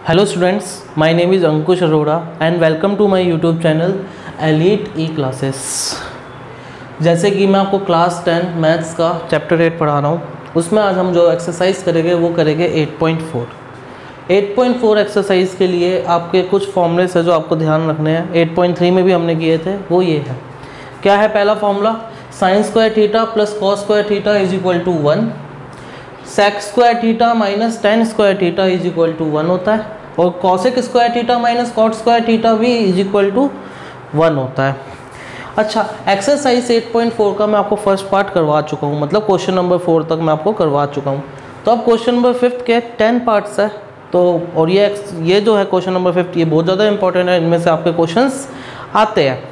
Hello students, my name is Ankush Arora and welcome to my YouTube channel Elite E-Classes। जैसे कि मैं आपको class 10 maths का chapter 8 पढ़ा रहा हूँ, उसमें आज हम जो एक्सरसाइज करेंगे वो करेंगे 8.4। 8.4 एक्सरसाइज के लिए आपके कुछ फॉर्मूलेस है जो आपको ध्यान रखने हैं। 8.3 में भी हमने किए थे, वो ये है। क्या है पहला formula? Sine square theta plus cos square theta is equal to 1, sec square theta minus tan square theta is equal to 1 होता है, और cosec square theta minus cot square theta भी इज इक्वल टू 1 होता है। अच्छा, exercise 8.4 का मैं आपको फर्स्ट पार्ट करवा चुका हूँ, मतलब क्वेश्चन नंबर 4 तक मैं आपको करवा चुका हूँ। तो अब क्वेश्चन नंबर 5 के 10 पार्ट्स है, तो और ये जो है क्वेश्चन नंबर 5, ये बहुत ज़्यादा इंपॉर्टेंट है, इनमें से आपके क्वेश्चंस आते हैं।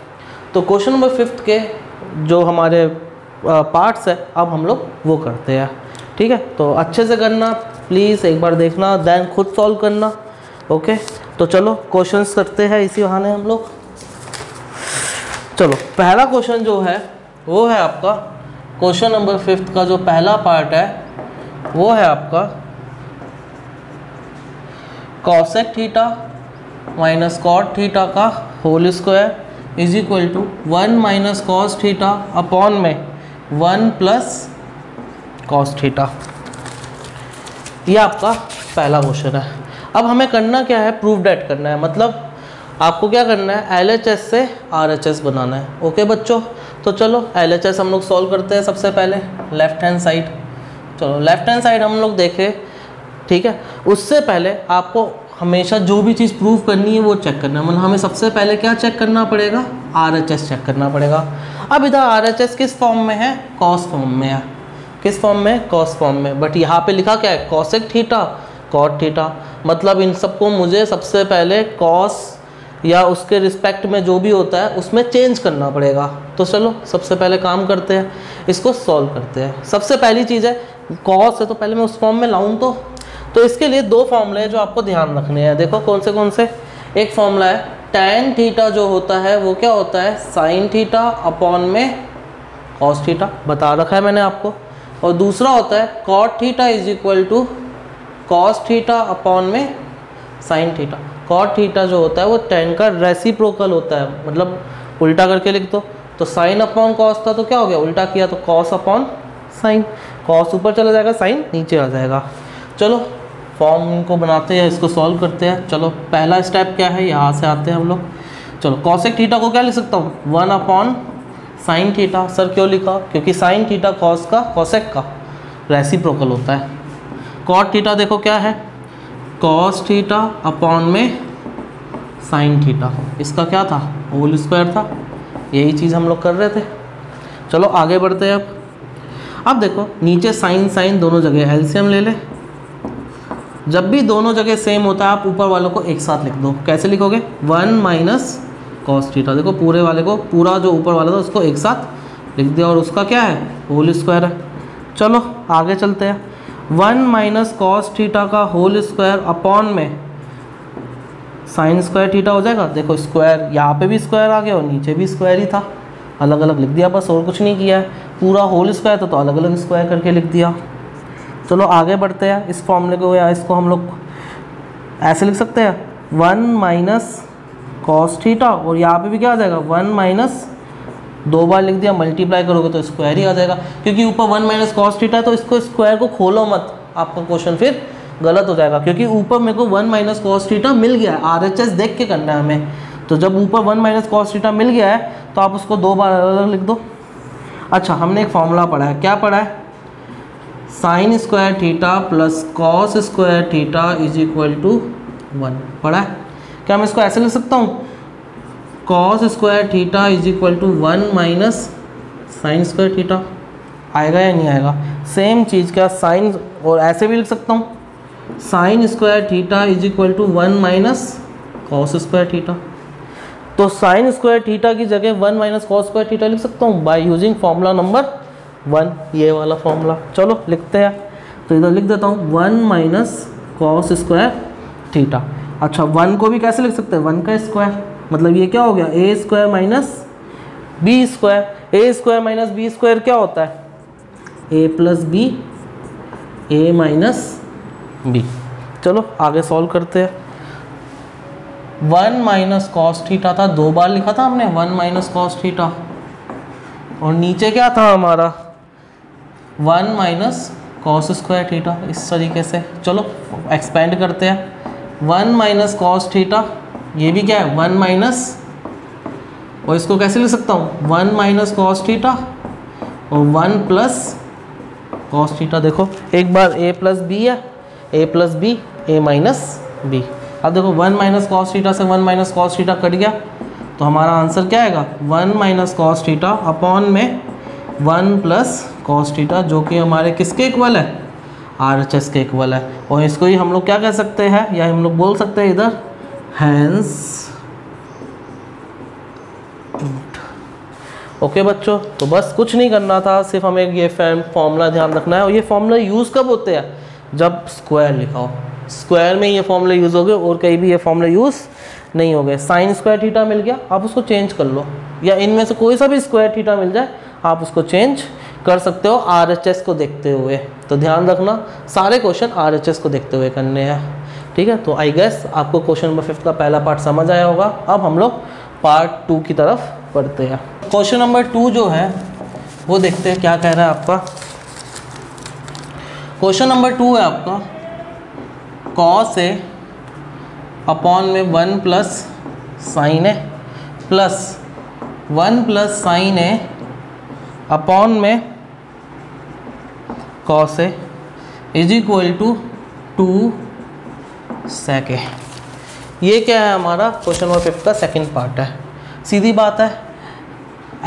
तो क्वेश्चन नंबर 5 के जो हमारे पार्ट्स है अब हम लोग वो करते हैं, ठीक है। तो अच्छे से करना प्लीज़, एक बार देखना देन खुद सॉल्व करना, ओके। तो चलो क्वेश्चंस करते हैं इसी बहाने हम लोग। चलो पहला क्वेश्चन जो है वो है आपका क्वेश्चन नंबर 5 का जो पहला पार्ट है वो है आपका cosec theta minus cot theta का whole square is equal to 1 minus cos theta upon में 1 प्लस कॉस थीटा। ये आपका पहला क्वेश्चन है। अब हमें करना क्या है? प्रूफ डेट करना है, मतलब आपको क्या करना है? LHS से RHS बनाना है, ओके बच्चों। तो चलो LHS हम लोग सॉल्व करते हैं सबसे पहले लेफ्ट हैंड साइड। चलो लेफ्ट हैंड साइड हम लोग देखें, ठीक है। उससे पहले आपको हमेशा जो भी चीज़ प्रूफ करनी है वो चेक करना है, मतलब हमें सबसे पहले क्या चेक करना पड़ेगा? RHS चेक करना पड़ेगा। अब इधर RHS किस फॉर्म में है? कॉस फॉर्म में है। किस फॉर्म में? कॉस फॉर्म में। बट यहाँ पे लिखा क्या है? कॉसेक थीटा कॉट थीटा, मतलब इन सबको मुझे सबसे पहले कॉस या उसके रिस्पेक्ट में जो भी होता है उसमें चेंज करना पड़ेगा। तो चलो सबसे पहले काम करते हैं, इसको सॉल्व करते हैं। सबसे पहली चीज़ है कॉस है, तो पहले मैं उस फॉर्म में लाऊं तो इसके लिए दो फॉर्मूले हैं जो आपको ध्यान रखने हैं। देखो कौन से। एक फॉर्मूला है टैन थीटा जो होता है वो क्या होता है? साइन थीटा अपॉन में कॉस थीटा, बता रखा है मैंने आपको। और दूसरा होता है cot theta is equal to cos theta upon में साइन थीटा। कॉट थीटा जो होता है वो टेन का रेसिप्रोकल होता है, मतलब उल्टा करके लिख दो। तो साइन अपॉन कॉस था तो क्या हो गया? उल्टा किया तो कॉस अपॉन साइन। कॉस ऊपर चला जाएगा, साइन नीचे आ जाएगा। चलो फॉर्म को बनाते हैं, इसको सॉल्व करते हैं। चलो पहला स्टेप क्या है? यहाँ से आते हैं हम लोग। चलो कॉसेक थीटा को क्या लिख सकता हूँ? 1 अपॉन साइन थीटा। सर क्यों लिखा? क्योंकि साइन थीटा कॉस का कॉसेक का रेसिप्रोकल होता है। कॉट थीटा देखो क्या है? कॉस थीटा अपॉन में साइन थीटा, इसका क्या था? होल स्क्वायर था। यही चीज़ हम लोग कर रहे थे। चलो आगे बढ़ते हैं। अब देखो नीचे साइन साइन दोनों जगह एलसीएम ले ले। जब भी दोनों जगह सेम होता है आप ऊपर वालों को एक साथ लिख दो। कैसे लिखोगे? 1 माइनस कॉस थीटा। देखो पूरे वाले को, पूरा जो ऊपर वाला था उसको एक साथ लिख दिया, और उसका क्या है? होल स्क्वायर है। चलो आगे चलते हैं। 1 माइनस कॉस थीटा का होल स्क्वायर अपॉन में साइन स्क्वायर थीटा हो जाएगा। देखो स्क्वायर, यहाँ पे भी स्क्वायर आ गया और नीचे भी स्क्वायर ही था, अलग अलग लिख दिया बस, और कुछ नहीं किया है। पूरा होल स्क्वायर था तो अलग अलग स्क्वायर करके लिख दिया। चलो आगे बढ़ते हैं। इस फॉर्मूले को या इसको हम लोग ऐसे लिख सकते हैं 1 माइनस कॉस थीटा, और यहाँ पे भी क्या आ जाएगा? 1 माइनस, दो बार लिख दिया, मल्टीप्लाई करोगे तो स्क्वायर ही आ जाएगा, क्योंकि ऊपर 1 माइनस कॉस थीटा है तो इसको स्क्वायर को खोलो मत, आपका क्वेश्चन फिर गलत हो जाएगा। क्योंकि ऊपर मेरे को 1 माइनस कॉस थीटा मिल गया है, RHS देख के करना है हमें। तो जब ऊपर 1 माइनस कॉस थीटा मिल गया है तो आप उसको दो बार अलग अलग लिख दो। अच्छा, हमने एक फॉर्मूला पढ़ा है। क्या पढ़ा है? Sine square theta plus cos square theta is equal to 1 पढ़ा है। क्या मैं इसको ऐसे लिख सकता हूँ? Cos square theta is equal to 1 minus sine square theta. आएगा या नहीं आएगा? सेम चीज़ क्या साइन, और ऐसे भी लिख सकता हूँ sine square theta is equal to 1 minus cos square theta. तो साइन स्क्वायर थीटा की जगह 1 माइनस कॉस स्क्वायर थीटा लिख सकता हूँ बाय यूजिंग फॉर्मूला नंबर 1, ये वाला फॉर्मूला। चलो लिखते हैं। तो इधर लिख देता हूँ 1 माइनस कॉस स्क्वायर थीटा। अच्छा 1 को भी कैसे लिख सकते हैं? 1 का स्क्वायर, मतलब ये क्या हो गया? ए स्क्वायर माइनस बी स्क्वायर। ए स्क्वायर माइनस बी स्क्वायर क्या होता है? ए प्लस बी, ए माइनस बी। चलो आगे सॉल्व करते हैं। 1 माइनस कॉस थीटा था, 2 बार लिखा था हमने 1 माइनस कॉस थीटा, और नीचे क्या था हमारा 1 माइनस कॉस स्क्वायर थीटा, इस तरीके से। चलो एक्सपेंड करते हैं। 1 माइनस कॉस थीटा, ये भी क्या है 1 माइनस, और इसको कैसे लिख सकता हूँ 1 माइनस कॉस थीटा और 1 प्लस कॉस थीटा। देखो एक बार a प्लस बी है, a plus B a minus B. अब देखो 1 माइनस कॉस थीटा से 1 माइनस कॉस थीटा कट गया, तो हमारा आंसर क्या आएगा 1 माइनस कॉस थीटा अपॉन में 1 प्लस कॉस थीटा, जो कि हमारे किसके इक्वल है RHS के इक्वल है। और इसको ही हम लोग क्या कह सकते हैं, या हम लोग बोल सकते हैं इधर हैंस। ओके बच्चों, तो बस कुछ नहीं करना था, सिर्फ हमें ये फॉर्मूला ध्यान रखना है। और ये फॉर्मूला यूज़ कब होते हैं, जब स्क्वायर लिखा हो, स्क्वायर में ये फॉर्मूला यूज़ हो गए और कहीं भी ये फॉर्मूला यूज़ नहीं हो गए। साइन स्क्वायर थीटा मिल गया, आप उसको चेंज कर लो, या इनमें से कोई सा भी स्क्वायर थीटा मिल जाए आप उसको चेंज कर सकते हो RHS को देखते हुए। तो ध्यान रखना सारे क्वेश्चन RHS को देखते हुए करने हैं, ठीक है। तो आई गेस आपको क्वेश्चन नंबर 5 का पहला पार्ट समझ आया होगा। अब हम लोग पार्ट 2 की तरफ पढ़ते हैं। क्वेश्चन नंबर 2 जो है वो देखते हैं क्या कह रहा है आपका। क्वेश्चन नंबर 2 है आपका कॉस ए अपॉन में 1 plus sine A plus 1 plus sine A upon में cos A is equal to 2 sec A. ये क्या है हमारा क्वेश्चन नंबर 5 का सेकंड पार्ट है। सीधी बात है,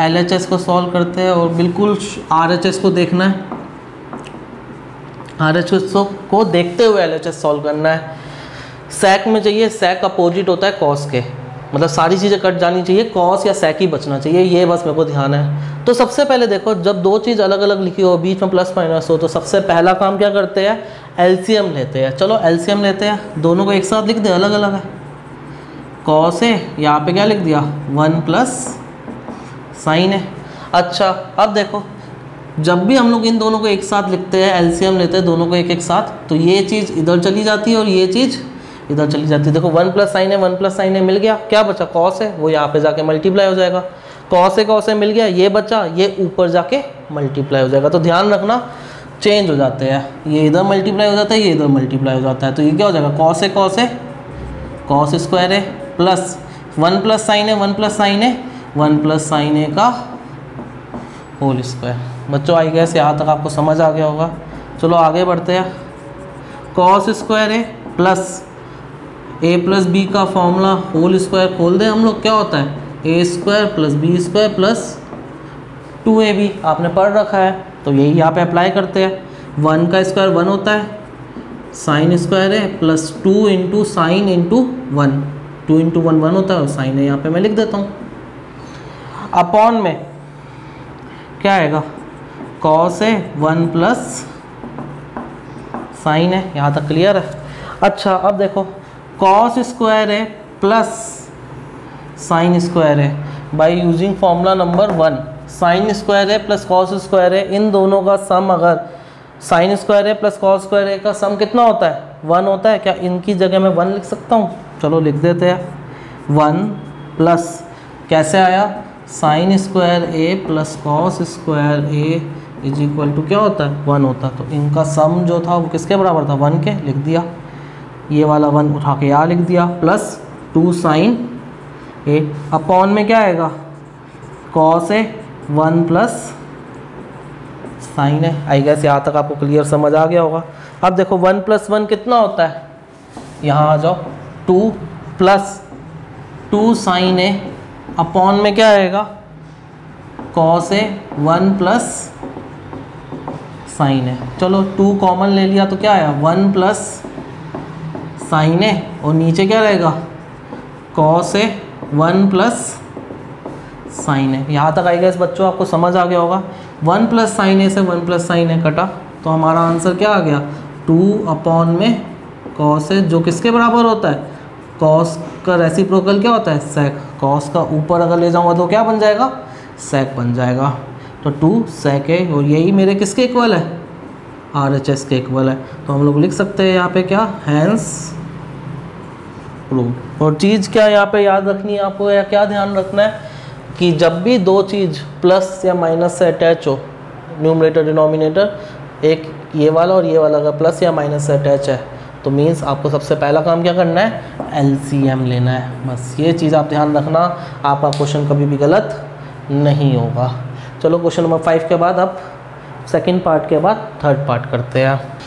LHS को सॉल्व करते हैं और बिल्कुल RHS को देखना है, RHS को देखते हुए LHS सॉल्व करना है। सेक में चाहिए, सेक अपोजिट होता है कॉस के, मतलब सारी चीज़ें कट जानी चाहिए, कॉस या सेक ही बचना चाहिए, ये बस मेरे को ध्यान है। तो सबसे पहले देखो, जब दो चीज़ अलग अलग लिखी हो, बीच में प्लस माइनस हो, तो सबसे पहला काम क्या करते हैं LCM लेते हैं। चलो LCM लेते हैं, दोनों को एक साथ लिख दे, अलग अलग है। कॉस है, यहाँ पे क्या लिख दिया 1 प्लस साइन है। अच्छा अब देखो, जब भी हम लोग इन दोनों को एक साथ लिखते हैं, LCM लेते हैं दोनों को एक एक साथ, तो ये चीज़ इधर चली जाती है और ये चीज़ इधर चली जाती है। देखो 1 प्लस साइन है, 1 प्लस साइन है मिल गया, क्या बचा कॉस है, वो यहाँ पे जाके मल्टीप्लाई हो जाएगा। कॉस है मिल गया, ये बचा, ये ऊपर जाके मल्टीप्लाई हो जाएगा। तो ध्यान रखना चेंज हो जाते हैं, ये इधर मल्टीप्लाई हो जाता है, ये इधर मल्टीप्लाई हो जाता है। तो ये क्या हो जाएगा कॉस है कॉस स्क्वायर है प्लस 1 प्लस साइन है 1 प्लस साइन है 1 प्लस साइन है का होल स्क्वायर। बच्चों आई गैस यहाँ तक आपको समझ आ गया होगा। चलो आगे बढ़ते हैं। कॉस स्क्वायर है प्लस a प्लस बी का फॉर्मूला होल स्क्वायर खोल दें हम लोग, क्या होता है a square plus B square plus 2ab, आपने पढ़ रखा है तो यही यहाँ पे अप्लाई करते हैं। 1 का स्क्वायर 1 होता है, साइन स्क्वायर है plus 2 into sine into 1, 2 into 1 1 होता है और साइन है यहाँ पे मैं लिख देता हूँ। अपॉन में क्या आएगा कॉस है 1 प्लस साइन है, यहाँ तक क्लियर है। अच्छा अब देखो कॉस स्क्वायर है प्लस साइन स्क्वायर है, by using formula number 1। Sign square है प्लस कॉस स्क्वायर है, इन दोनों का सम, अगर साइन स्क्वायर है प्लस कॉस स्क्वायर है का सम कितना होता है 1 होता है। क्या इनकी जगह मैं 1 लिख सकता हूँ, चलो लिख देते हैं 1 प्लस कैसे आया sine square A plus cos square A is equal to क्या होता है 1 होता है। तो इनका सम जो था वो किसके बराबर था 1 के, लिख दिया, ये वाला 1 उठा के यहाँ लिख दिया, प्लस 2 साइन ए अपॉन में क्या आएगा कॉस ए 1 प्लस साइन है। आई गेस यहाँ तक आपको क्लियर समझ आ गया होगा। अब देखो 1 प्लस 1 कितना होता है, यहाँ आ जाओ 2 प्लस 2 साइन ए अपॉन में क्या आएगा कॉस ए 1 प्लस साइन है। चलो 2 कॉमन ले लिया तो क्या आया 1 प्लस साइन है और नीचे क्या रहेगा कॉस ए 1 प्लस साइन है। यहाँ तक आई गेस बच्चों आपको समझ आ गया होगा। 1 प्लस साइन ए से 1 प्लस साइन ए कटा तो हमारा आंसर क्या आ गया 2 अपॉन में कॉस ए, जो किसके बराबर होता है कॉस का रेसिप्रोकल क्या होता है सेक। कॉस का ऊपर अगर ले जाऊँगा तो क्या बन जाएगा सेक बन जाएगा। तो 2 सेक है और यही मेरे किसके इक्वल है RHS के इक्वल है। तो हम लोग लिख सकते हैं यहाँ पे क्या हैंस प्रूव। और चीज़ क्या यहाँ पे याद रखनी है आपको, या क्या ध्यान रखना है कि जब भी दो चीज़ प्लस या माइनस से अटैच हो, न्यूमरेटर डिनोमिनेटर, एक ये वाला और ये वाला अगर प्लस या माइनस से अटैच है, तो मीन्स आपको सबसे पहला काम क्या करना है, एलसीएम लेना है। बस ये चीज़ आप ध्यान रखना, आपका क्वेश्चन कभी भी गलत नहीं होगा। चलो क्वेश्चन नंबर 5 के बाद अब सेकंड पार्ट के बाद थर्ड पार्ट करते हैं।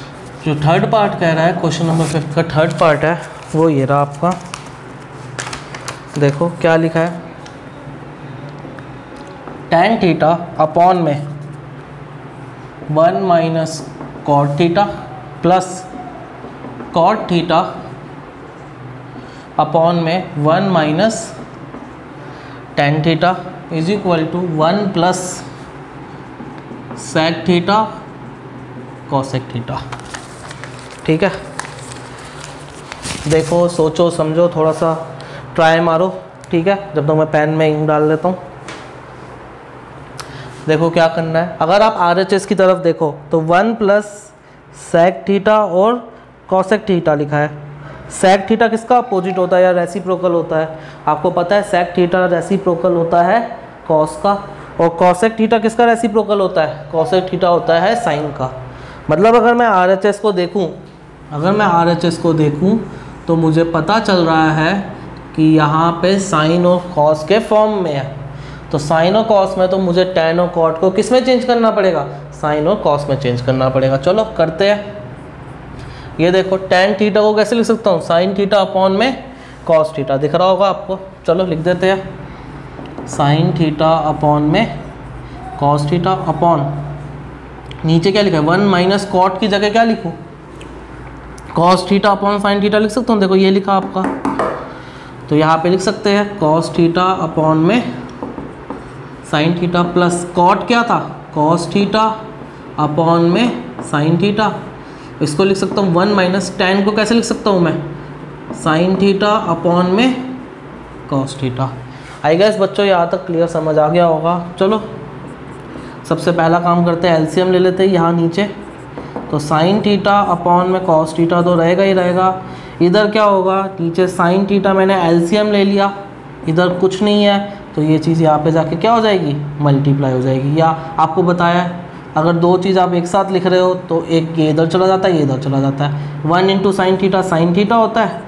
जो थर्ड पार्ट कह रहा है, क्वेश्चन नंबर 5 का थर्ड पार्ट है, वो ये रहा आपका। देखो क्या लिखा है, tan थीटा अपॉन में 1 minus cot theta plus cot theta upon में 1 minus tan theta is equal to 1 plus sec theta cosec theta. ठीक है, देखो सोचो समझो, थोड़ा सा ट्राई मारो। ठीक है, जब तक मैं पेन में इंक डाल लेता हूँ। देखो क्या करना है, अगर आप RHS की तरफ देखो तो 1 प्लस सेक थीटा और कॉसेक थीटा लिखा है। सेक थीटा किसका अपोजिट होता है या रेसिप्रोकल होता है, आपको पता है सेक थीटा रेसिप्रोकल होता है कॉस का, और कॉसेक थीटा किसका रेसिप्रोकल होता है, कॉसेक थीटा होता है साइन का। मतलब अगर मैं RHS को देखूं तो मुझे पता चल रहा है कि यहाँ पे साइन और कॉस के फॉर्म में है। तो साइन और कॉस में तो मुझे टैन और कॉट को किस में चेंज करना पड़ेगा, साइन और कॉस में चेंज करना पड़ेगा। चलो करते हैं। ये देखो टैन थीटा को कैसे लिख सकता हूँ, साइन थीटा अपॉन में कॉस थीटा, दिख रहा होगा आपको। चलो लिख देते हैं, साइन थीटा अपॉन में कॉस थीटा अपॉन, नीचे क्या लिखा है 1 माइनस कॉट की जगह क्या लिखूँ, cos theta upon sine theta लिख सकता हूँ। देखो ये लिखा आपका, तो यहाँ पे लिख सकते हैं कॉस थीटा अपॉन में साइन थीटा प्लस कॉट क्या था, कॉस थीटा अपॉन में साइन थीटा। इसको लिख सकता हूँ 1 माइनस टैन को कैसे लिख सकता हूँ मैं, साइन थीटा अपॉन में कॉस थीटा। आई गेस बच्चों यहाँ तक क्लियर समझ आ गया होगा। चलो सबसे पहला काम करते हैं, एलसीएम ले लेते हैं यहाँ नीचे। तो साइन थीटा अपॉन में कॉस थीटा तो रहेगा ही रहेगा, इधर क्या होगा, नीचे साइन थीटा मैंने एलसीएम ले लिया, इधर कुछ नहीं है, तो ये चीज़ यहाँ पे जाके क्या हो जाएगी, मल्टीप्लाई हो जाएगी। या आपको बताया है अगर दो चीज़ आप एक साथ लिख रहे हो तो एक ये इधर चला जाता है, ये इधर चला जाता है। 1 इंटू साइन थीटा होता है,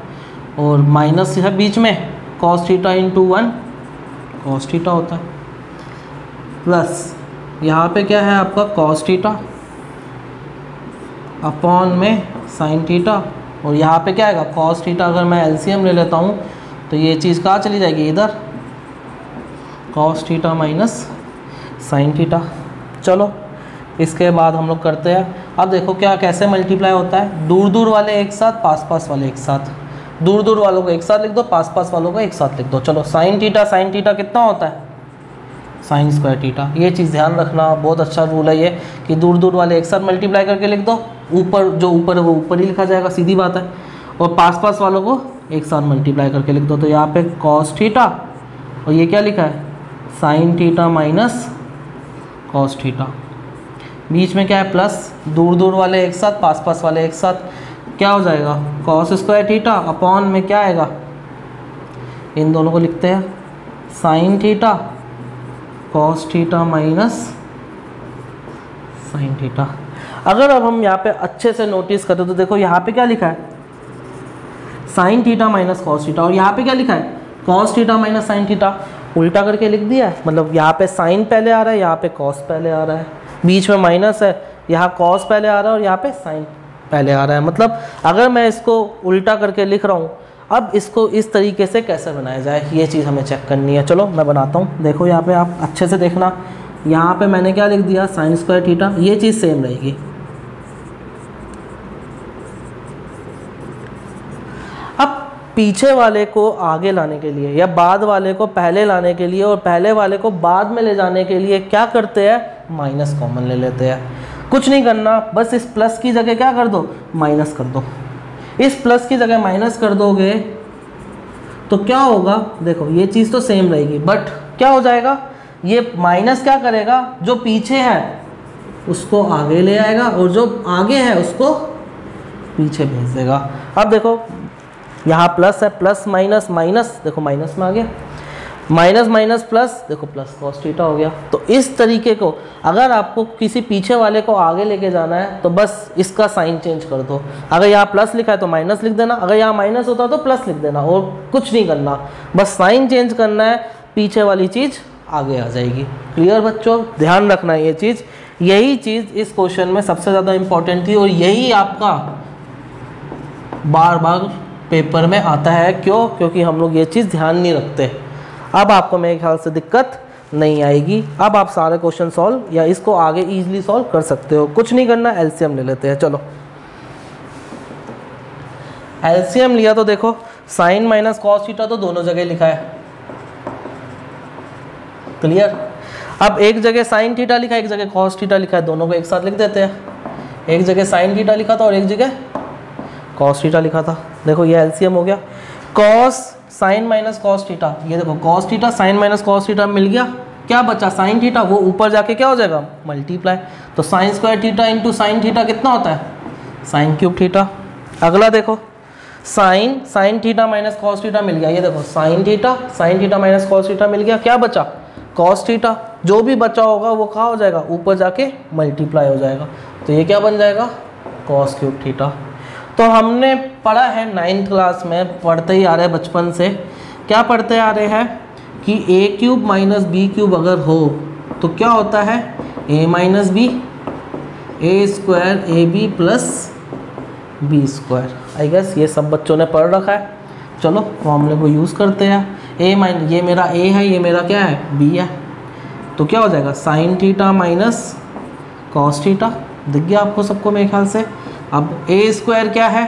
और माइनस है बीच में, cos theta into 1 cos theta होता है, प्लस यहाँ पे क्या है आपका कॉस थीटा अपॉन में साइन थीटा, और यहाँ पे क्या आएगा कॉस थीटा। अगर मैं एलसीएम ले लेता हूँ तो ये चीज़ कहाँ चली जाएगी, इधर cos theta minus sine theta. चलो इसके बाद हम लोग करते हैं, अब देखो क्या कैसे मल्टीप्लाई होता है, दूर दूर वाले एक साथ, पास पास वाले एक साथ। दूर दूर वालों को एक साथ लिख दो, पास पास वालों को एक साथ लिख दो। चलो साइन थीटा कितना होता है, साइन स्क्वायर थीटा। ये चीज़ ध्यान रखना, बहुत अच्छा रूल है ये कि दूर दूर वाले एक साथ मल्टीप्लाई करके लिख दो, ऊपर जो ऊपर है वो ऊपर ही लिखा जाएगा, सीधी बात है, और पास पास वालों को एक साथ मल्टीप्लाई करके लिख दो। तो यहाँ पे कॉस थीटा और ये क्या लिखा है, sine theta minus cos theta, बीच में क्या है प्लस, दूर दूर वाले एक साथ, पास पास वाले एक साथ, क्या हो जाएगा कॉस स्क्वायर थीटा अपॉन में क्या आएगा, इन दोनों को लिखते हैं sign theta cos theta minus sine theta. अगर अब हम यहाँ पे अच्छे से नोटिस करें तो देखो यहाँ पे क्या लिखा है, sine theta minus cos theta, और यहाँ पे क्या लिखा है cos theta minus sine theta. उल्टा करके लिख दिया है, मतलब यहाँ पे साइन पहले आ रहा है, यहाँ पे कॉस पहले आ रहा है, बीच में माइनस है, यहाँ कॉस पहले आ रहा है और यहाँ पे साइन पहले आ रहा है। मतलब अगर मैं इसको उल्टा करके लिख रहा हूँ, अब इसको इस तरीके से कैसे बनाया जाए ये चीज़ हमें चेक करनी है। चलो मैं बनाता हूँ, देखो यहाँ पे आप अच्छे से देखना, यहाँ पे मैंने क्या लिख दिया साइन स्क्वायर थीटा, ये चीज़ सेम रहेगी। अब पीछे वाले को आगे लाने के लिए या बाद वाले को पहले लाने के लिए और पहले वाले को बाद में ले जाने के लिए क्या करते हैं, माइनस कॉमन ले लेते हैं। कुछ नहीं करना, बस इस प्लस की जगह क्या कर दो, माइनस कर दो। इस प्लस की जगह माइनस कर दोगे तो क्या होगा, देखो ये चीज़ तो सेम रहेगी, बट क्या हो जाएगा, ये माइनस क्या करेगा, जो पीछे है उसको आगे ले आएगा और जो आगे है उसको पीछे भेज देगा। अब देखो यहाँ प्लस है, प्लस माइनस माइनस, देखो माइनस में आ गया, माइनस माइनस प्लस, देखो प्लस कॉस थीटा हो गया। तो इस तरीके को अगर आपको किसी पीछे वाले को आगे लेके जाना है तो बस इसका साइन चेंज कर दो। अगर यहाँ प्लस लिखा है तो माइनस लिख देना, अगर यहाँ माइनस होता तो प्लस लिख देना, और कुछ नहीं करना, बस साइन चेंज करना है, पीछे वाली चीज़ आगे आ जाएगी। क्लियर बच्चों, ध्यान रखना है ये चीज़। यही चीज़ इस क्वेश्चन में सबसे ज़्यादा इम्पोर्टेंट थी और यही आपका बार बार पेपर में आता है। क्यों? क्योंकि हम लोग ये चीज़ ध्यान नहीं रखते। अब आपको मेरे ख्याल से दिक्कत नहीं आएगी। अब आप सारे क्वेश्चन सॉल्व या इसको आगे इजीली सॉल्व कर सकते हो। कुछ नहीं करना, एलसीएम ले लेते हैं। चलो एलसीएम लिया तो देखो साइन माइनस कॉस थीटा तो दोनों जगह लिखा है। क्लियर? अब एक जगह साइन थीटा लिखा है, एक जगह कॉस थीटा लिखा है, दोनों को एक साथ लिख देते हैं। एक जगह साइन थीटा लिखा था और एक जगह कॉस थीटा लिखा था। देखो ये एलसीएम हो गया, cos sine minus cos theta, ये देखो cos theta sine minus cos theta मिल गया। क्या बचा? साइन थीटा, वो ऊपर जाके क्या हो जाएगा? मल्टीप्लाई। तो sine square theta into sine theta कितना होता है? Sine cube theta. अगला देखो sine theta minus cos theta मिल गया, ये देखो sine theta minus cos theta मिल गया। क्या बचा? Cos theta. जो भी बचा होगा वो क्या हो जाएगा? ऊपर जाके मल्टीप्लाई हो जाएगा। तो ये क्या बन जाएगा? Cos cube theta. तो हमने पढ़ा है 9th क्लास में, पढ़ते ही आ रहे हैं बचपन से। क्या पढ़ते आ रहे हैं कि A cube minus B cube अगर हो तो क्या होता है? A minus B, A square A B plus B square. I guess ये सब बच्चों ने पढ़ रखा है। चलो फॉर्मूले को यूज़ करते हैं। ए माइनस, ये मेरा ए है, ये मेरा क्या है? बी है। तो क्या हो जाएगा? Sign theta minus cos theta. दिख गया आपको सबको मेरे ख्याल से। अब ए स्क्वायर क्या है?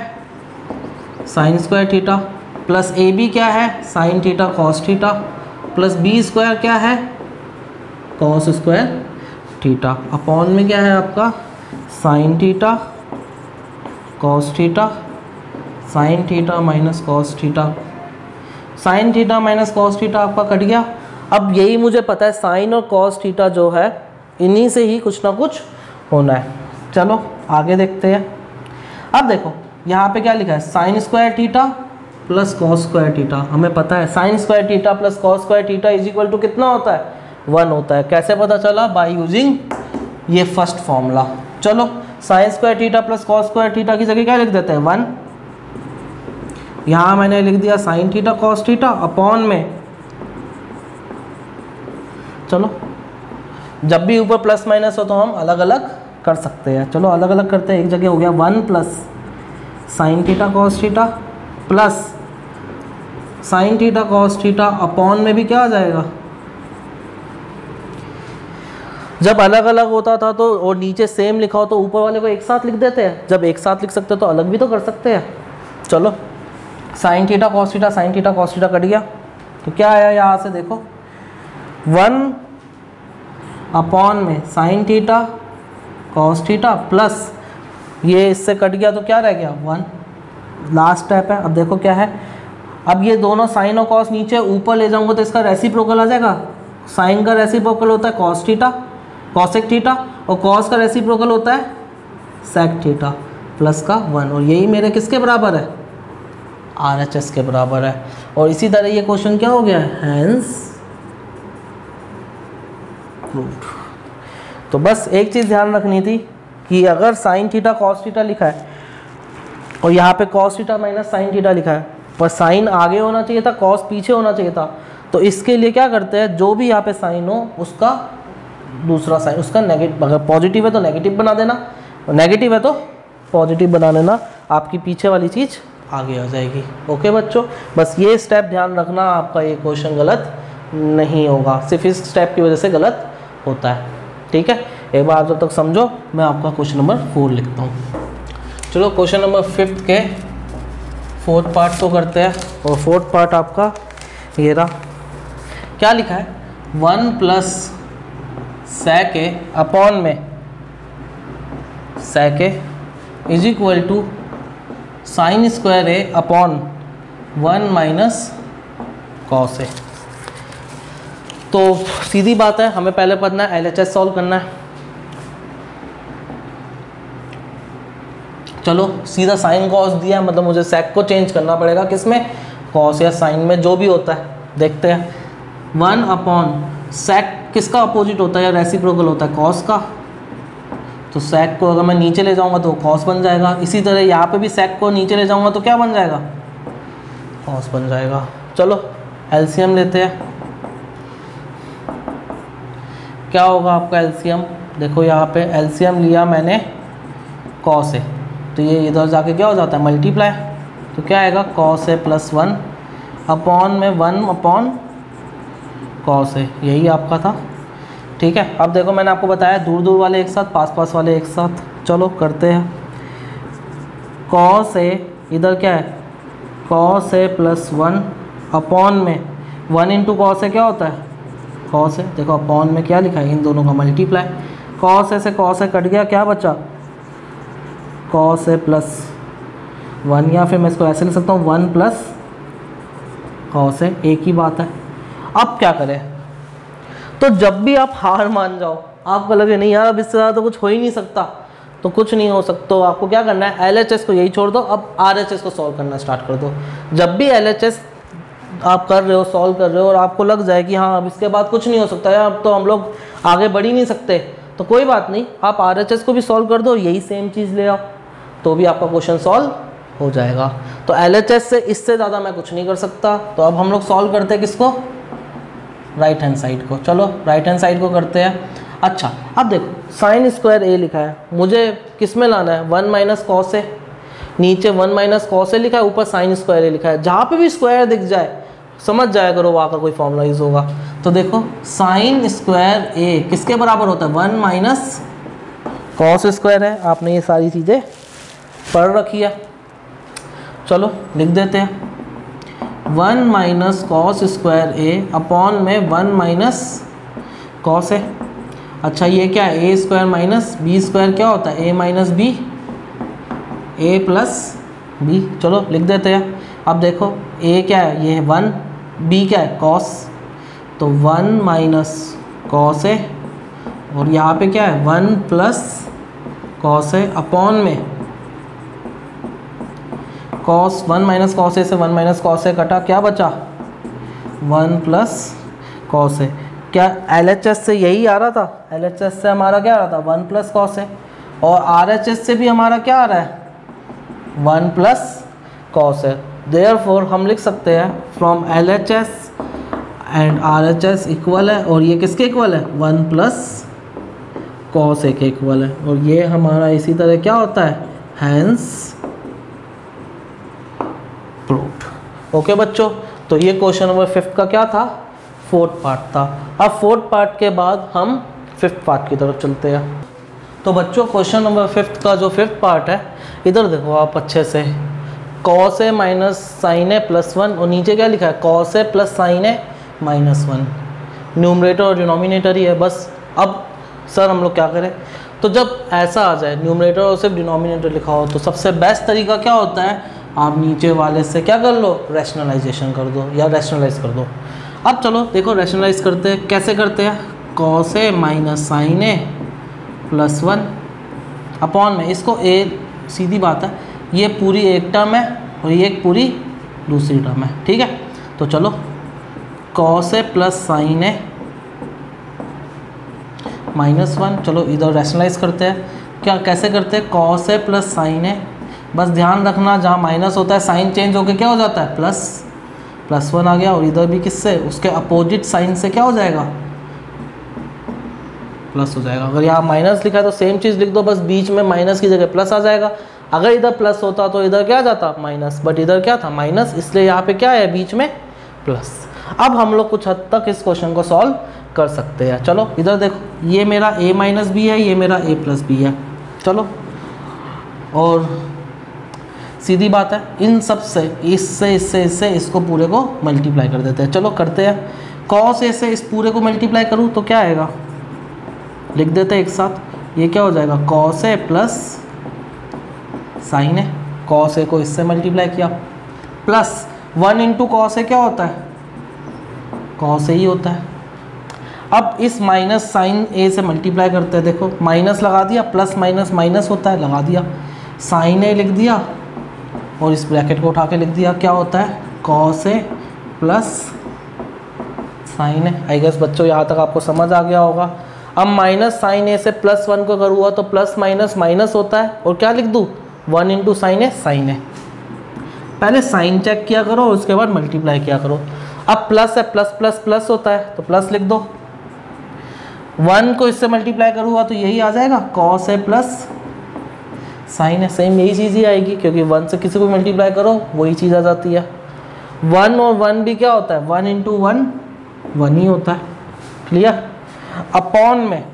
Sine square theta, plus A B क्या है? Sine theta cos theta, plus B square क्या है? Cos square theta. अपॉन में क्या है आपका? Sign theta cos theta, sign theta minus cos theta. Sign theta minus cos theta आपका cut गया। अब यही मुझे पता है साइन और कॉस थीटा जो है इन्हीं से ही कुछ ना कुछ होना है। चलो आगे देखते हैं। अब देखो यहाँ पे क्या लिखा है? Sine square theta plus cos square theta. हमें पता है sine square theta plus cos square theta is equal to कितना होता है? 1 होता है। कैसे पता चला? बाय यूजिंग ये फर्स्ट फॉर्मूला। चलो sine square theta plus cos square theta की जगह क्या लिख देते हैं? 1। यहाँ मैंने लिख दिया sign theta cos theta upon में, चलो जब भी ऊपर प्लस माइनस हो तो हम अलग अलग कर सकते हैं। चलो अलग अलग करते हैं। एक जगह हो गया 1 plus sign theta cos theta plus sign theta cos theta upon में भी क्या आ जाएगा? जब अलग अलग होता था तो और नीचे सेम लिखा हो तो ऊपर वाले को एक साथ लिख देते हैं। जब एक साथ लिख सकते तो अलग भी तो कर सकते हैं। चलो sign theta cos theta, sign theta cos theta cut गया तो क्या आया? यहाँ से देखो 1 अपॉन में sine theta cos theta plus ये इससे कट गया तो क्या रह गया? 1। लास्ट स्टेप है। अब देखो क्या है? अब ये दोनों साइन और कॉस नीचे ऊपर ले जाऊंगा तो इसका रेसिप्रोकल आ जाएगा। साइन का रेसिप्रोकल होता है कॉस थीटा कॉसेक थीटा और कॉस का रेसिप्रोकल होता है सेक थीटा प्लस का 1। और यही मेरे किसके बराबर है? RHS के बराबर है। और इसी तरह ये क्वेश्चन क्या हो गया? Hence proved. तो बस एक चीज़ ध्यान रखनी थी कि अगर साइन थीटा कॉस थीटा लिखा है और यहाँ पे cos theta minus sine theta लिखा है, पर साइन आगे होना चाहिए था, कॉस पीछे होना चाहिए था। तो इसके लिए क्या करते हैं? जो भी यहाँ पे साइन हो उसका दूसरा साइन, उसका नेगेटिव, अगर पॉजिटिव है तो नेगेटिव बना देना, और नेगेटिव है तो पॉजिटिव बना लेना। आपकी पीछे वाली चीज़ आगे आ जाएगी। ओके बच्चों, बस ये स्टेप ध्यान रखना, आपका ये क्वेश्चन गलत नहीं होगा। सिर्फ इस स्टेप की वजह से गलत होता है। ठीक है, एक बार जब तक समझो। मैं आपका क्वेश्चन नंबर 4 लिखता हूँ। चलो क्वेश्चन नंबर 5 के 4th पार्ट को करते हैं। और 4th पार्ट आपका ये रहा। क्या लिखा है? 1 प्लस sec a अपॉन में sec a is equal to sine square A upon 1 minus cos A. तो सीधी बात है, हमें पहले पढ़ना है LHS सॉल्व करना है। चलो सीधा साइन कॉस दिया है, मतलब मुझे सेक को चेंज करना पड़ेगा किसमें, कॉस या साइन में, जो भी होता है देखते हैं। 1 अपॉन सेक किसका अपोजिट होता है या रेसिप्रोकल होता है, कॉस का। तो सेक को अगर मैं नीचे ले जाऊंगा तो कॉस बन जाएगा। इसी तरह यहाँ पे भी सेक को नीचे ले जाऊंगा तो क्या बन जाएगा, कॉस बन जाएगा। चलो एलसीएम लेते हैं, क्या होगा आपका एलसीएम। देखो यहाँ पे एलसीएम लिया मैंने कॉस ए, तो ये इधर जाके क्या हो जाता है, मल्टीप्लाई। तो क्या आएगा, कॉस ए प्लस 1 अपॉन में 1 अपॉन कॉस ए, यही आपका था। ठीक है, अब देखो मैंने आपको बताया दूर दूर वाले एक साथ, पास पास वाले एक साथ। चलो करते हैं। कॉस ए इधर क्या है, कॉस ए प्लस 1 अपॉन में 1 इंटू कॉस ए क्या होता है, कॉस ए। देखो अपॉन में क्या लिखा है, इन दोनों का मल्टीप्लाई। कॉस ए से कॉस ए कट गया, क्या बचा, कॉस ए प्लस 1, या फिर मैं इसको ऐसे लिख सकता हूँ 1 प्लस कॉस ए, एक ही बात है। अब क्या करें, तो जब भी आप हार मान जाओ, आपको लगे नहीं यार अब इससे ज़्यादा तो कुछ हो ही नहीं सकता, तो कुछ नहीं हो सकता, तो आपको क्या करना है, LHS को यही छोड़ दो, अब RHS को सॉल्व करना स्टार्ट कर दो। जब भी LHS आप कर रहे हो, सॉल्व कर रहे हो, और आपको लग जाए कि हाँ अब इसके बाद कुछ नहीं हो सकता यार, अब तो हम लोग आगे बढ़ ही नहीं सकते, तो कोई बात नहीं, आप RHS को भी सॉल्व कर दो, यही सेम चीज़ ले आओ, तो भी आपका क्वेश्चन सॉल्व हो जाएगा। तो LHS से इससे ज़्यादा मैं कुछ नहीं कर सकता, तो अब हम लोग सॉल्व करते हैं किसको, राइट हैंड साइड को। चलो राइट हैंड साइड को करते हैं। अच्छा अब देखो साइन स्क्वायर ए लिखा है, मुझे किस में लाना है, 1 माइनस कॉस ए, नीचे 1 माइनस कॉस ए लिखा है, ऊपर साइन स्क्वायर ए लिखा है। जहाँ पे भी स्क्वायर दिख जाए समझ जाया करो वहाँ का कोई फॉर्मूला यूज होगा। तो देखो साइन स्क्वायर ए किसके बराबर होता है, 1 माइनस कॉस स्क्वायर है, आपने ये सारी चीज़ें पढ़ रखी है। चलो लिख देते हैं 1 minus cos square A upon में 1 माइनस कॉस ए। अच्छा ये क्या है, ए स्क्वायर माइनस बी स्क्वायर क्या होता है, A minus B, A plus B. चलो लिख देते हैं। अब देखो ए क्या है, ये है 1, बी क्या है कॉस, तो 1 माइनस कॉस ए, और यहाँ पे क्या है 1 प्लस कॉस ए अपॉन में कॉस, 1 माइनस कॉस ए से 1 माइनस कॉस ए कटा, क्या बचा 1 प्लस कॉस ए। क्या LHS से यही आ रहा था, LHS से हमारा क्या आ रहा था 1 प्लस कॉस ए, और RHS से भी हमारा क्या आ रहा है 1 प्लस कॉस ए। देयरफॉर हम लिख सकते हैं from LHS and RHS equal है, और ये किसके इक्वल है 1 प्लस कॉस ए के इक्वल है, और ये हमारा इसी तरह क्या होता है, हैंस प्रूव्ड। ओके बच्चों, तो ये क्वेश्चन नंबर 5 का क्या था, 4th पार्ट था। अब 4th पार्ट के बाद हम 5th पार्ट की तरफ चलते हैं। तो बच्चों क्वेश्चन नंबर 5 का जो 5th पार्ट है, इधर देखो आप अच्छे से, cos A minus sign A plus 1, और नीचे क्या लिखा है cos A plus sine A minus 1, numerator और डिनोमिनेटर ही है बस। अब सर हम लोग क्या करें, तो जब ऐसा आ जाए न्यूमरेटर और सिर्फ डिनोमिनेटर लिखा हो, तो सबसे बेस्ट तरीका क्या होता है, आप नीचे वाले से क्या कर लो, रैशनलाइजेशन कर दो या रैशनलाइज कर दो। अब चलो देखो रैशनलाइज करते हैं, कैसे करते हैं, cos A minus sign A plus 1 upon में, इसको ए, सीधी बात है ये पूरी एक टर्म है और ये एक पूरी दूसरी टर्म है, ठीक है। तो चलो cos A plus sine A minus 1, चलो इधर रैशनलाइज करते हैं। क्या कैसे करते हैं, कॉस ए प्लस साइन ए, बस ध्यान रखना जहाँ माइनस होता है साइन चेंज होकर क्या हो जाता है प्लस 1 आ गया, और इधर भी किससे, उसके अपोजिट साइन से क्या हो जाएगा, प्लस हो जाएगा। अगर यहाँ माइनस लिखा है तो सेम चीज़ लिख दो, बस बीच में माइनस की जगह प्लस आ जाएगा। अगर इधर प्लस होता तो इधर क्या जाता माइनस, बट इधर क्या था माइनस, इसलिए यहाँ पे क्या है बीच में प्लस। अब हम लोग कुछ हद तक इस क्वेश्चन को सॉल्व कर सकते हैं। चलो इधर देखो, ये मेरा a माइनस बी है, ये मेरा a प्लस बी है। चलो और सीधी बात है, इन सब से इससे इसको पूरे को मल्टीप्लाई कर देते हैं। चलो करते हैं, कॉस ए से इस पूरे को मल्टीप्लाई करूँ तो क्या आएगा, लिख देते हैं एक साथ, ये क्या हो जाएगा cos A plus sine A, cos A को इससे मल्टीप्लाई किया, प्लस 1 इंटू कॉस ए क्या होता है, कॉस ए ही होता है। अब इस माइनस साइन ए से मल्टीप्लाई करते हैं, देखो माइनस लगा दिया, प्लस माइनस माइनस होता है, लगा दिया, साइन ए लिख दिया और इस ब्रैकेट को उठा के लिख दिया, क्या होता है cos A plus sine A. I guess बच्चों यहाँ तक आपको समझ आ गया होगा। अब माइनस साइन ए से प्लस 1 को अगर हुआ तो प्लस माइनस माइनस होता है, और क्या लिख दूँ 1 इंटू साइन ए, साइन ए। पहले साइन चेक किया करो, उसके बाद मल्टीप्लाई किया करो। अब प्लस है, प्लस प्लस प्लस होता है तो प्लस लिख दो। 1 को इससे मल्टीप्लाई करूँगा तो यही आ जाएगा कॉस ए प्लस साइन है। सेम यही चीज़ ही आएगी, क्योंकि 1 से किसी को मल्टीप्लाई करो वही चीज़ आ जाती है। 1 और 1 भी क्या होता है 1 इंटू 1 1 ही होता है। क्लियर। अपॉन में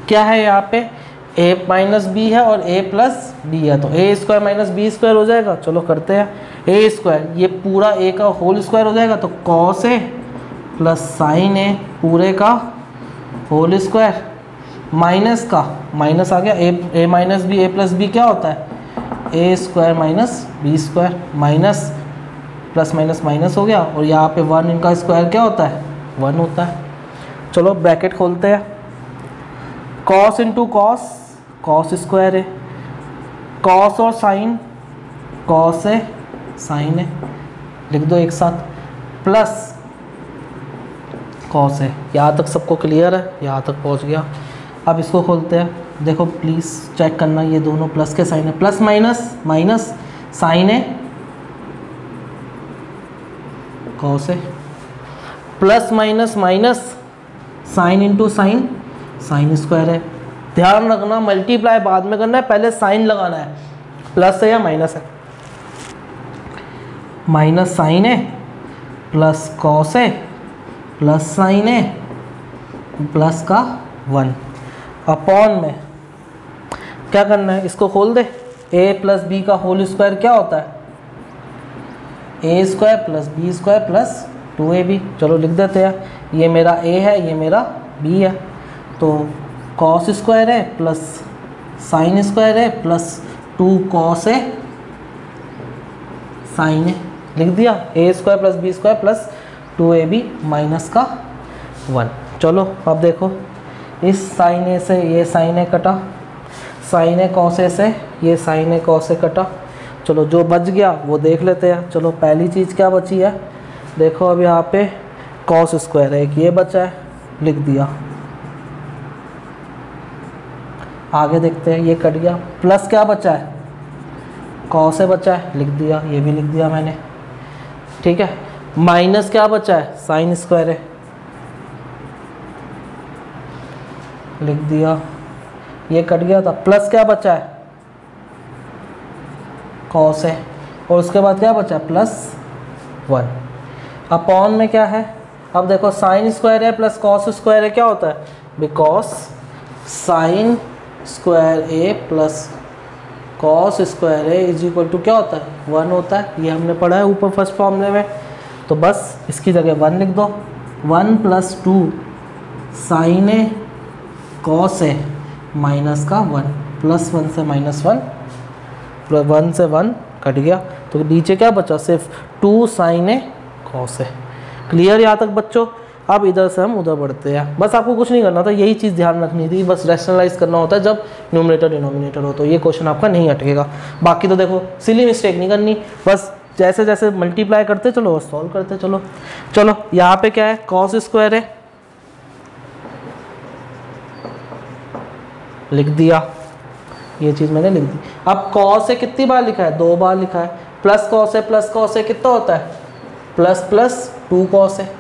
क्या है यहाँ पे a माइनस बी है और a प्लस बी है, तो a square minus B square हो जाएगा। चलो करते हैं। a स्क्वायर ये पूरा a का होल स्क्वायर हो जाएगा, तो cos A plus sine A पूरे का होल स्क्वायर, माइनस का माइनस आ गया a minus B, a plus B क्या होता है a square minus B square, minus plus minus minus हो गया, और यहाँ पे 1 इनका स्क्वायर क्या होता है 1 होता है। चलो ब्रैकेट खोलते हैं। Cos into cos, cos square है, कॉस और साइन, कॉस है साइन है, लिख दो एक साथ, प्लस कॉस है। यहाँ तक सबको क्लियर है, यहाँ तक पहुँच गया। अब इसको खोलते हैं। देखो प्लीज़ चेक करना, ये दोनों प्लस के साइन है, प्लस माइनस माइनस साइन है कॉस है, plus minus minus sine into sine, sign square है। ध्यान रखना मल्टीप्लाई बाद में करना है, पहले साइन लगाना है, प्लस है या माइनस है। माइनस साइन है प्लस कॉस है प्लस साइन है प्लस का 1, अपॉन में क्या करना है इसको खोल दे। a प्लस बी का होल स्क्वायर क्या होता है a square plus B square plus 2ab। चलो लिख देते हैं, ये मेरा a है, ये मेरा b है, तो कॉस स्क्वायर है प्लस साइन स्क्वायर है प्लस 2 कॉस है साइन है, लिख दिया। a square plus B square plus 2ab minus का 1। चलो अब देखो, इस साइन ए से ये साइन ए कटा, साइन ए कॉस ए से ये साइन ए कॉस ए कटा। चलो जो बच गया वो देख लेते हैं। चलो पहली चीज़ क्या बची है, देखो अब यहाँ पे कॉस स्क्वायर है, एक ये बचा है, लिख दिया। आगे देखते हैं, ये कट गया, प्लस क्या बचा है कॉस ए बचा है, लिख दिया, ये भी लिख दिया मैंने। ठीक है, माइनस क्या बचा है साइन स्क्वायर है, लिख दिया, ये कट गया था। प्लस क्या बचा है कॉस है, और उसके बाद क्या बचा प्लस 1, अपॉन में क्या है। अब देखो साइन स्क्वायर है प्लस कॉस स्क्वायर है क्या होता है, because sine square A plus cos square A is equal to क्या होता है 1 होता है। ये हमने पढ़ा है ऊपर फर्स्ट फॉर्मूले में, तो बस इसकी जगह 1 लिख दो। 1 plus 2 sign A cos A minus का 1, प्लस 1 से माइनस 1, प्लस 1 से 1 कट गया, तो नीचे क्या बचा सिर्फ 2 साइन ए कॉस है। क्लियर यहाँ तक बच्चों। अब इधर से हम उधर बढ़ते हैं। बस आपको कुछ नहीं करना था, यही चीज़ ध्यान रखनी थी, बस रैशनलाइज करना होता है जब न्यूमरेटर डिनोमिनेटर हो, तो ये क्वेश्चन आपका नहीं अटकेगा। बाकी तो देखो सिली मिस्टेक नहीं करनी, बस जैसे जैसे मल्टीप्लाई करते चलो और सॉल्व करते चलो। चलो यहाँ पे क्या है कॉस स्क्वायर है, लिख दिया, ये चीज़ मैंने लिख दी। अब कॉस है कितनी बार लिखा है 2 बार लिखा है, प्लस कॉस है कितना होता है प्लस प्लस 2 कॉस है।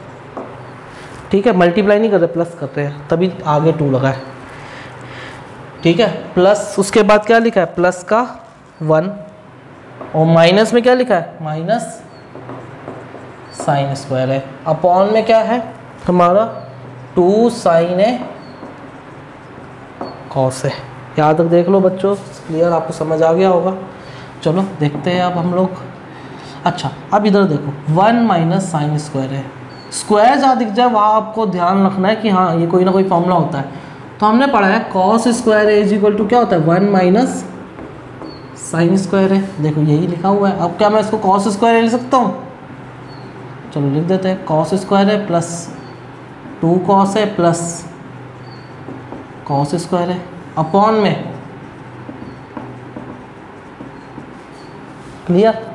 ठीक है, मल्टीप्लाई नहीं कर रहे प्लस कर रहे हैं, तभी आगे 2 लगा है। ठीक है, प्लस उसके बाद क्या लिखा है प्लस का 1, और माइनस में क्या लिखा है माइनस साइन स्क्वायर है, अपॉन में क्या है हमारा 2 साइन है कॉस है। यहाँ तक देख लो बच्चों, क्लियर, आपको समझ आ गया होगा। चलो देखते हैं अब हम लोग। अच्छा अब इधर देखो 1 माइनस साइन स्क्वायर है, स्क्वायर जहाँ दिख जाए वहाँ आपको ध्यान रखना है कि हाँ ये कोई ना कोई फॉर्मूला होता है। तो हमने पढ़ा है cos square is equal to क्या होता है 1 माइनस साइन स्क्वायर है, देखो यही लिखा हुआ है। अब क्या मैं इसको कॉस स्क्वायर लिख सकता हूँ, चलो लिख देते हैं, कॉस स्क्वायर है प्लस 2 कॉस है प्लस कॉस स्क्वायर है, अपॉन में क्लियर।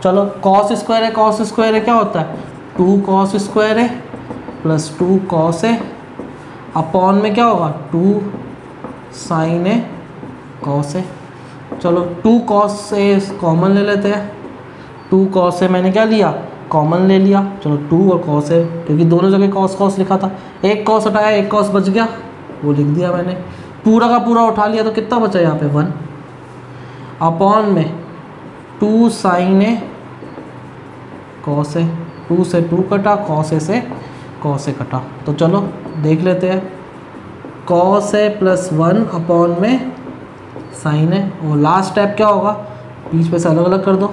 चलो कॉस स्क्वायर है, कॉस स्क्वायर है क्या होता है 2 कॉस स्क्वायर है प्लस 2 कॉस है अपॉन में क्या होगा 2 साइन है कॉस है। चलो 2 कॉस से कॉमन ले लेते हैं, 2 कॉस से मैंने क्या लिया कॉमन ले लिया। चलो 2 और कॉस है क्योंकि दोनों जगह कॉस कॉस लिखा था, एक कॉस हटाया एक कॉस बच गया वो लिख दिया मैंने, पूरा का पूरा उठा लिया तो कितना बचा यहाँ पे 1 अपॉन में 2 साइन है कॉस है, 2 से 2 कटा कॉस से कॉस कटा। तो चलो देख लेते हैं कॉस है प्लस 1 अपॉन में साइन है और लास्ट स्टेप क्या होगा बीच में से अलग अलग कर दो,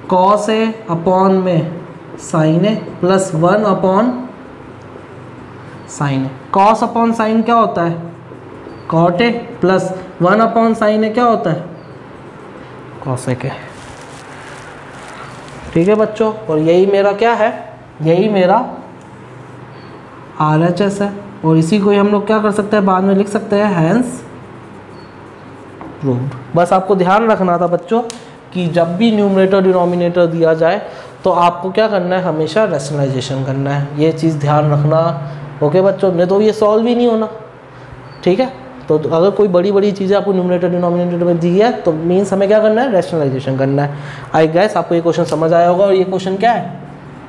कॉस है अपॉन में साइन है प्लस 1 अपॉन साइन है। कॉस अपॉन साइन क्या होता है कॉट है प्लस 1 अपॉन साइन है क्या होता है कॉसेक है। ठीक है बच्चों, और यही मेरा क्या है यही मेरा RHS है और इसी को ही हम लोग क्या कर सकते हैं बाद में लिख सकते हैं हैंस प्रूव्ड। बस आपको ध्यान रखना था बच्चों कि जब भी न्यूमरेटर डिनोमिनेटर दिया जाए तो आपको क्या करना है हमेशा रैशनलाइजेशन करना है, ये चीज़ ध्यान रखना। ओके बच्चों, नहीं तो ये सॉल्व ही नहीं होना। ठीक है, तो अगर कोई बड़ी बड़ी चीज़ें आपको न्यूमरेटर डिनोमिनेटर में दी है तो मीन्स हमें क्या करना है रैशनलाइजेशन करना है। आई गेस आपको ये क्वेश्चन समझ आया होगा और ये क्वेश्चन क्या है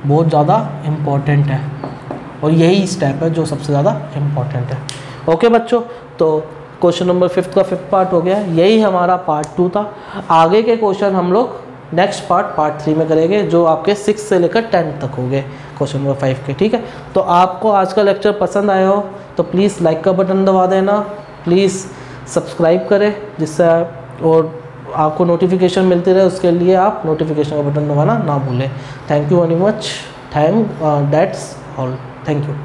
बहुत ज़्यादा इम्पॉर्टेंट है और यही स्टेप है जो सबसे ज़्यादा इम्पॉर्टेंट है। ओके बच्चों, तो क्वेश्चन नंबर 5 का 5th पार्ट हो गया, यही हमारा पार्ट 2 था। आगे के क्वेश्चन हम लोग नेक्स्ट पार्ट 3 में करेंगे जो आपके 6 से लेकर 10 तक हो गए क्वेश्चन नंबर 5 के। ठीक है, तो आपको आज का लेक्चर पसंद आया हो तो प्लीज़ लाइक का बटन दबा देना, प्लीज़ सब्सक्राइब करें जिससे और आपको नोटिफिकेशन मिलती रहे, उसके लिए आप नोटिफिकेशन का बटन दबाना ना भूलें। Thank you very much, that's all, thank you.